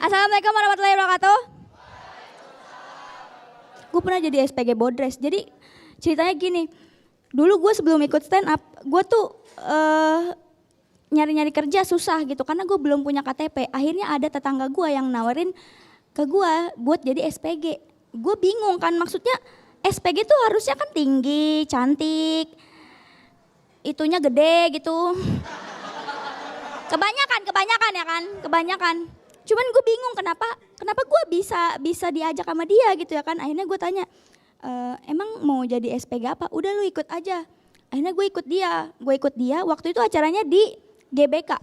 Assalamualaikum warahmatullahi wabarakatuh. Gue pernah jadi SPG Bodres. Jadi ceritanya gini, dulu gue sebelum ikut stand up, gue tuh nyari-nyari kerja susah gitu karena gue belum punya KTP. Akhirnya ada tetangga gue yang nawarin ke gue buat jadi SPG. Gue bingung kan, maksudnya SPG tuh harusnya kan tinggi, cantik, itunya gede gitu. Kebanyakan ya kan, kebanyakan. Cuman gue bingung kenapa gue bisa diajak sama dia gitu ya kan. Akhirnya gue tanya, emang mau jadi SPG apa? Udah lu ikut aja. Akhirnya gue ikut dia. Waktu itu acaranya di GBK.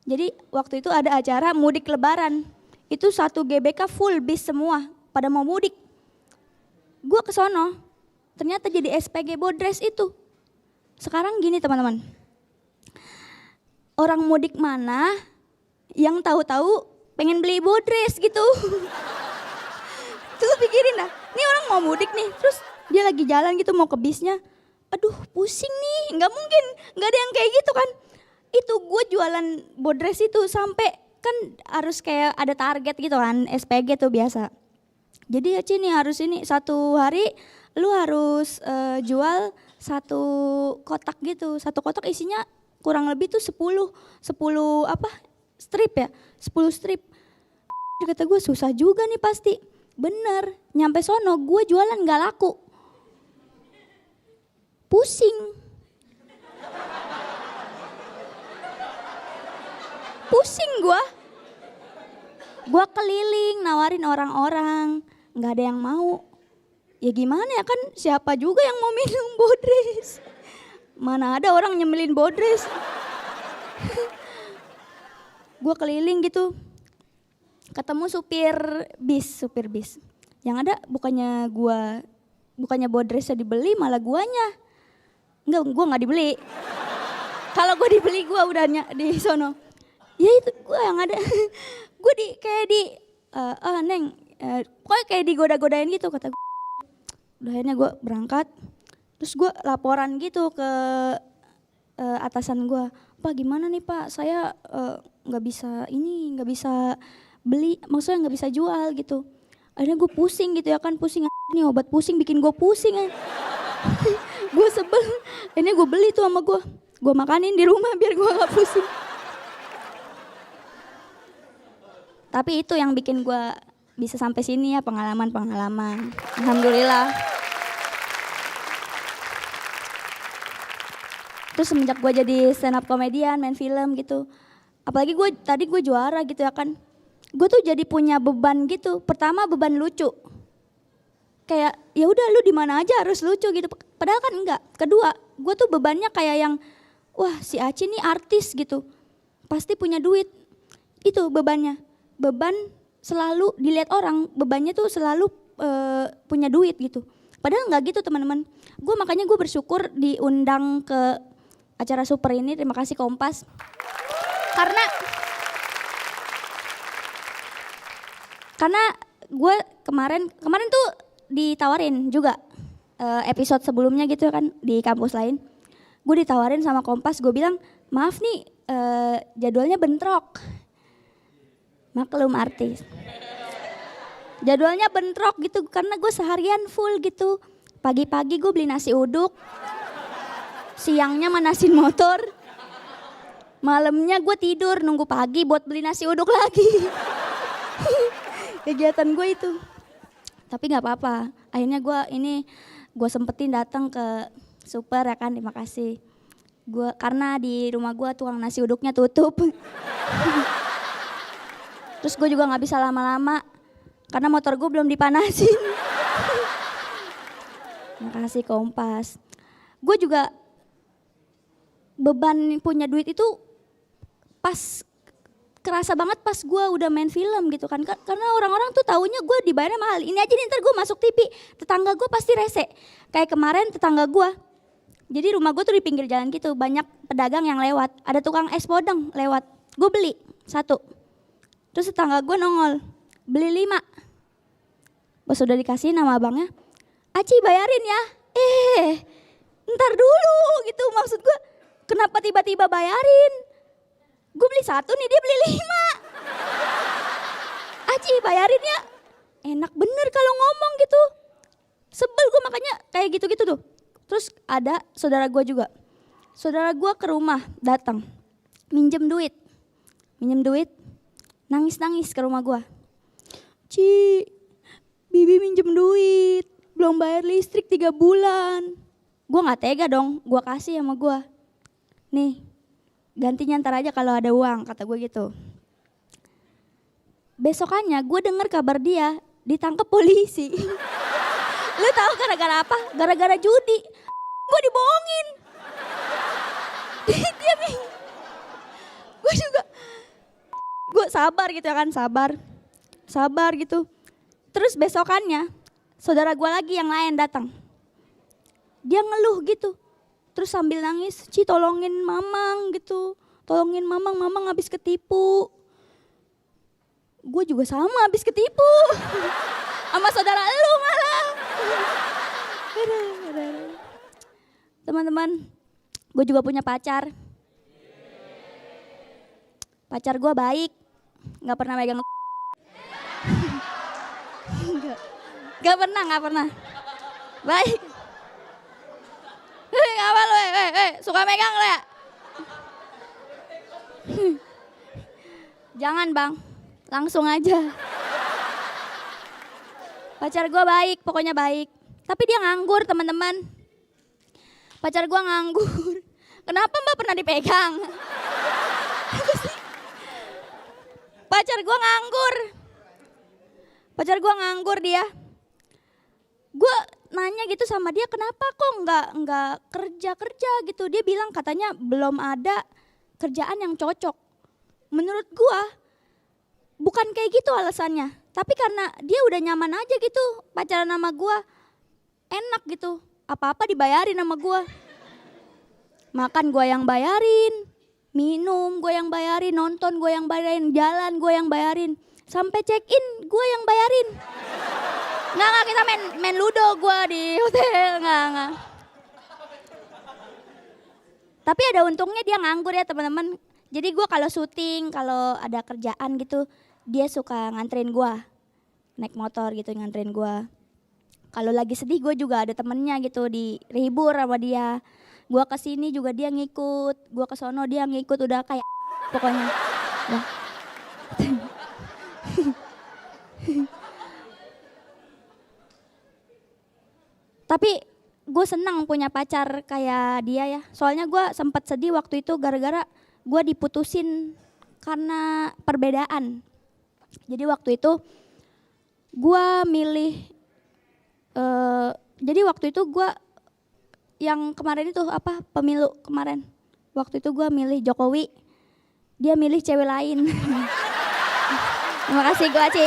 Jadi waktu itu ada acara mudik lebaran. Itu satu GBK full bis semua pada mau mudik. Gue ke sono. Ternyata jadi SPG Bodres itu. Sekarang gini teman-teman. Orang mudik mana yang tahu-tahu pengen beli Bodres gitu. Terus pikirin dah, ini orang mau mudik nih, terus dia lagi jalan gitu mau ke bisnya. Aduh pusing nih, gak mungkin, gak ada yang kayak gitu kan. Itu gue jualan Bodres itu sampai kan harus kayak ada target gitu kan, SPG tuh biasa. Jadi ya Cini harus ini, satu hari lu harus jual satu kotak gitu. Satu kotak isinya kurang lebih tuh 10 strip ya, 10 strip. Kata gue susah juga nih pasti. Bener, nyampe sono gue jualan gak laku. Pusing gue. Gue keliling nawarin orang-orang, gak ada yang mau. Ya gimana ya kan, siapa juga yang mau minum Bodres. Mana ada orang nyemilin Bodres. Gue keliling gitu, ketemu supir bis. Yang ada bukannya Bodresnya dibeli, malah guanya. Enggak, gue nggak dibeli. Kalau gue dibeli gue udah di sono. Ya itu gue yang ada. Gue Neng, pokoknya kayak digoda-godain gitu kata gue. Udah akhirnya gue berangkat. Terus gue laporan gitu ke atasan gue, Pak gimana nih Pak, saya nggak bisa beli, maksudnya nggak bisa jual gitu. Akhirnya gue pusing gitu ya kan, nih obat pusing bikin gue pusing ya. Gue sebel, akhirnya gue beli tuh sama gue makanin di rumah biar gue nggak pusing. Tapi itu yang bikin gue bisa sampai sini ya, pengalaman. Alhamdulillah. Terus semenjak gue jadi stand up komedian, main film gitu. Apalagi gue juara gitu ya kan. Gue tuh jadi punya beban gitu. Pertama beban lucu. Kayak ya udah lu di mana aja harus lucu gitu. Padahal kan enggak. Kedua, gue tuh bebannya kayak yang wah si Aci nih artis gitu. Pasti punya duit. Itu bebannya. Beban selalu dilihat orang, bebannya tuh selalu punya duit gitu. Padahal enggak gitu teman-teman. Makanya gue bersyukur diundang ke acara super ini, terima kasih Kompas. Karena gue kemarin tuh ditawarin juga episode sebelumnya gitu kan di kampus lain. Gue ditawarin sama Kompas, gue bilang maaf nih jadwalnya bentrok. Maklum artis. Jadwalnya bentrok gitu karena gue seharian full gitu. Pagi-pagi gue beli nasi uduk. Siangnya manasin motor, malamnya gue tidur nunggu pagi buat beli nasi uduk lagi. Kegiatan gue itu. Tapi gak apa-apa, akhirnya gue sempetin datang ke super ya kan, terima kasih. Karena di rumah gue tukang nasi uduknya tutup. Terus gue juga gak bisa lama-lama, karena motor gue belum dipanasin. Makasih Kompas. Gue juga beban punya duit itu pas kerasa banget pas gue udah main film gitu kan. Karena orang-orang tuh taunya gue dibayarnya mahal. Ini aja nih ntar gue masuk TV, tetangga gue pasti rese. Kayak kemarin tetangga gue. Jadi rumah gue tuh di pinggir jalan gitu, banyak pedagang yang lewat. Ada tukang es podeng lewat, gue beli 1. Terus tetangga gue nongol, beli 5. Pas udah dikasih nama abangnya, Aci bayarin ya. Ntar dulu gitu, maksud gue kenapa tiba-tiba bayarin? Gue beli 1 nih, dia beli 5. Ci bayarin ya. Enak bener kalau ngomong gitu. Sebel gue makanya kayak gitu-gitu tuh. Terus ada saudara gue juga. Saudara gue ke rumah datang. Minjem duit. Nangis-nangis ke rumah gue. Ci, Bibi minjem duit. Belum bayar listrik 3 bulan. Gue gak tega dong, gue kasih sama gue. Nih, gantinya ntar aja kalau ada uang, kata gue gitu. Besokannya gue denger kabar dia ditangkap polisi. Lu tahu gara-gara apa? Gara-gara judi. Gue dibohongin. Dia nih. Gue juga. Gue sabar gitu ya kan, sabar gitu. Terus besokannya saudara gue lagi yang lain datang. Dia ngeluh gitu. Terus sambil nangis, Ci tolongin Mamang gitu. Tolongin Mamang habis ketipu. Gue juga sama habis ketipu. Sama saudara lu malah. Teman-teman, gue juga punya pacar. Pacar gue baik, gak pernah megang. Gak pernah. Baik. Apa lu, suka megang lu ya? Jangan bang, langsung aja. Pacar gue baik, pokoknya baik. Tapi dia nganggur teman-teman. Pacar gue nganggur. Kenapa mbak pernah dipegang? Pacar gue nganggur dia. Gue nanya gitu sama dia, kenapa kok nggak kerja gitu. Dia bilang katanya belum ada kerjaan yang cocok. Menurut gue bukan kayak gitu alasannya. Tapi karena dia udah nyaman aja gitu pacaran sama gue. Enak gitu, apa-apa dibayarin sama gue. Makan gue yang bayarin, minum gue yang bayarin, nonton gue yang bayarin, jalan gue yang bayarin. Sampai check in gue yang bayarin. Nggak kita main ludo gue di hotel, nggak. Tapi ada untungnya dia nganggur ya teman-teman. Jadi gue kalau syuting, kalau ada kerjaan gitu, dia suka nganterin gue. Naik motor gitu nganterin gue. Kalau lagi sedih gue juga ada temennya gitu, dihibur sama dia. Gue kesini juga dia ngikut, gue kesono dia ngikut, udah kayak pokoknya. Nah. Tapi gue senang punya pacar kayak dia ya. Soalnya gue sempat sedih waktu itu gara-gara gue diputusin karena perbedaan. Jadi waktu itu gue milih, jadi waktu itu gue yang kemarin itu apa pemilu kemarin. Waktu itu gue milih Jokowi, dia milih cewek lain. Terima kasih gue Ci.